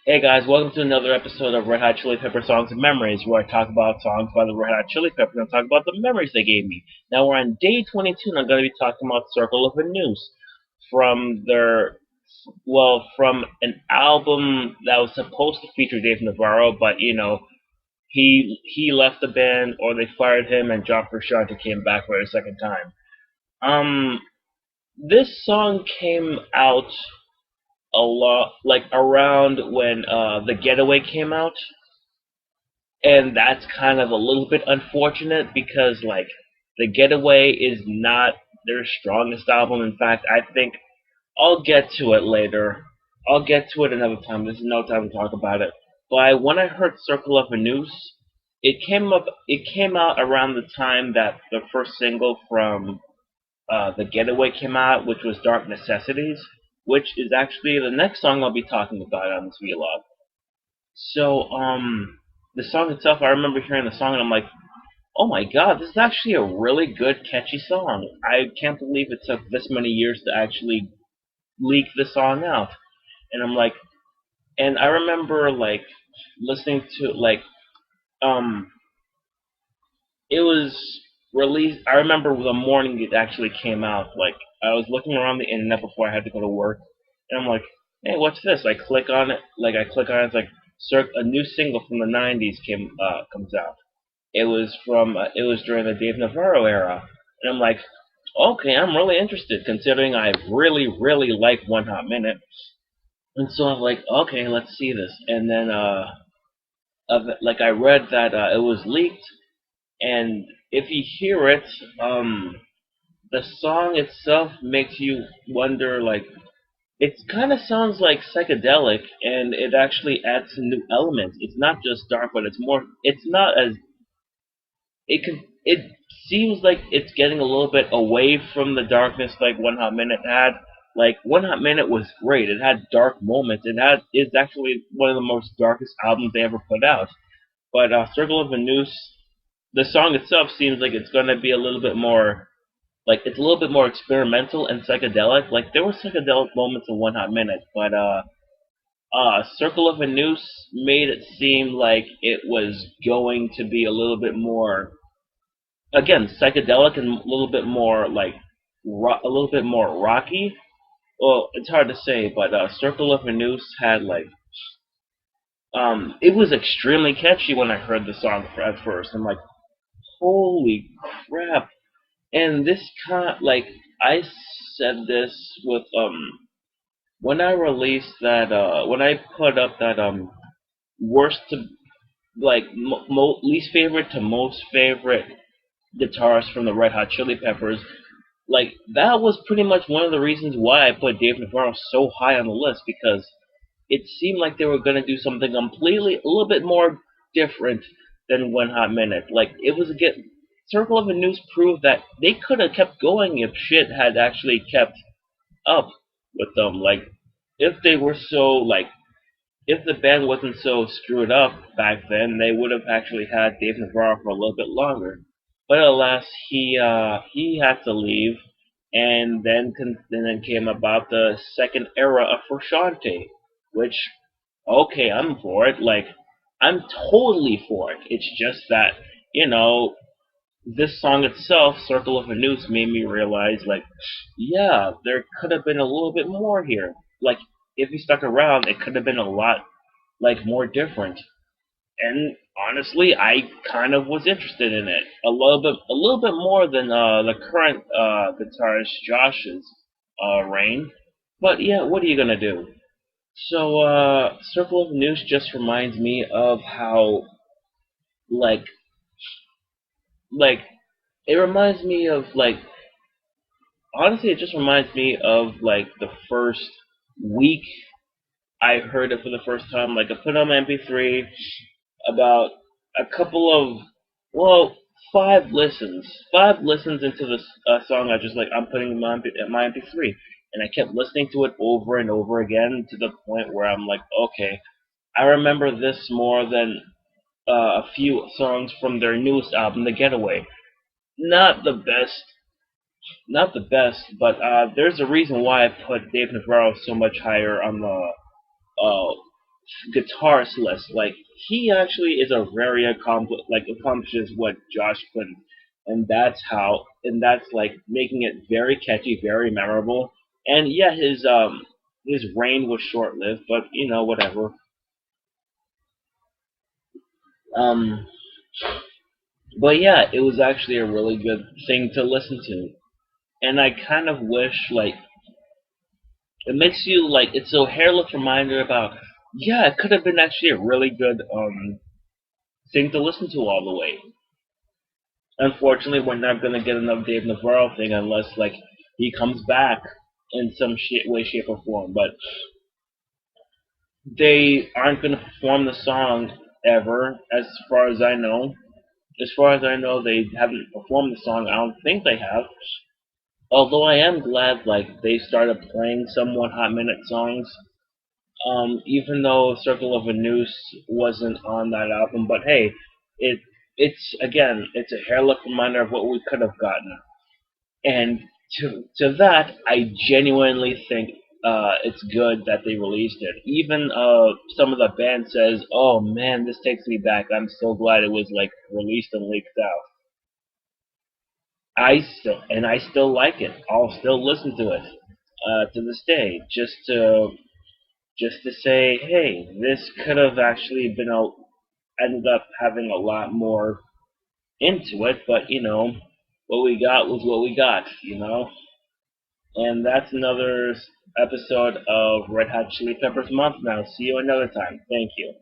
Hey guys, welcome to another episode of Red Hot Chili Pepper Songs and Memories, where I talk about songs by the Red Hot Chili Peppers and talk about the memories they gave me. Now we're on day 22, and I'm going to be talking about Circle of a Noose from from an album that was supposed to feature Dave Navarro, but he left the band or they fired him, and John Frusciante came back for a second time. Um, this song came out a lot like around when the Getaway came out, and that's kind of a little bit unfortunate because the Getaway is not their strongest album. In fact, I think I'll get to it later. I'll get to it another time. There's no time to talk about it. But when I heard Circle of a Noose, It came out around the time that the first single from the Getaway came out, which was Dark Necessities, which is actually the next song I'll be talking about on this vlog. So, the song itself, I remember hearing the song and I'm like, oh my god, this is actually a really good, catchy song. I can't believe it took this many years to actually leak the song out. And I'm like, and I remember listening to um, it was released. I remember the morning it actually came out. Like I was looking around the internet before I had to go to work, and I'm like, "Hey, what's this?" I click on it. I click on it. It's like, a new single from the '90s comes out." It was during the Dave Navarro era, and I'm like, "Okay, I'm really interested, considering I really like One Hot Minute." And so I'm like, "Okay, let's see this." And then I read that it was leaked, and if you hear it, the song itself makes you wonder, it kind of sounds like psychedelic, and it actually adds some new elements. It's not just dark, but it's not as, it seems like it's getting a little bit away from the darkness like One Hot Minute had. Like, One Hot Minute was great. It had dark moments. It's actually one of the most darkest albums they ever put out. But Circle of a Noose, the song itself seems like it's going to be a little bit more, it's a little bit more experimental and psychedelic. Like, there were psychedelic moments in One Hot Minute, but Circle of a Noose made it seem like it was going to be a little bit more, again, psychedelic and a little bit more a little bit more rocky. Well, it's hard to say, but Circle of a Noose had it was extremely catchy when I heard the song at first. I'm like, holy crap! And this I said this with when I released that when I put up that worst to least favorite to most favorite guitarist from the Red Hot Chili Peppers, that was pretty much one of the reasons why I put Dave Navarro so high on the list, because it seemed like they were going to do something completely a little bit more different than One Hot Minute. It was Circle of a Noose proved that they could have kept going if shit had actually kept up with them. If they were so if the band wasn't so screwed up back then, they would have actually had Dave Navarro for a little bit longer. But alas, he had to leave, and then came about the second era of Frusciante, which, okay, I'm for it. I'm totally for it. It's just that, you know, this song itself, Circle of a Noose, made me realize, yeah, there could have been a little bit more here. If he stuck around, it could have been a lot, more different. And honestly, I kind of was interested in it a little bit more than the current guitarist Josh's reign. But yeah, what are you gonna do? So, Circle of Noose just reminds me of how, like, like, it reminds me of, honestly, it just reminds me of, the first week I heard it for the first time. I put on my MP3, about a couple of, well, 5 listens. 5 listens into this song, I'm putting in my MP3. And I kept listening to it over and over again to the point where I'm like, okay, I remember this more than a few songs from their newest album, The Getaway. Not the best, not the best, but there's a reason why I put Dave Navarro so much higher on the uh, guitarist list. Like he actually is a very accomplishes what Josh couldn't, and that's like making it very catchy, very memorable. And yeah, his reign was short lived, but whatever. Um, but yeah, it was actually a really good thing to listen to, and I kind of wish like it makes you like it's a hairless reminder about yeah, it could have been actually a really good thing to listen to all the way. Unfortunately, we're not gonna get another Dave Navarro thing unless like he comes back in some way, shape, or form. But they aren't gonna perform the song ever, as far as I know. As far as I know, they haven't performed the song. I don't think they have. Although I am glad like they started playing some One Hot Minute songs. Even though Circle of a Noose wasn't on that album, but hey, it it's a hair-look reminder of what we could have gotten. And to that, I genuinely think it's good that they released it. Even some of the band says, "Oh man, this takes me back. I'm so glad it was like released and leaked out." I still like it. I'll still listen to it to this day, just to say, hey, this could have actually been ended up having a lot more into it, but what we got was what we got. And that's another episode of Red Hot Chili Peppers Month now. See you another time. Thank you.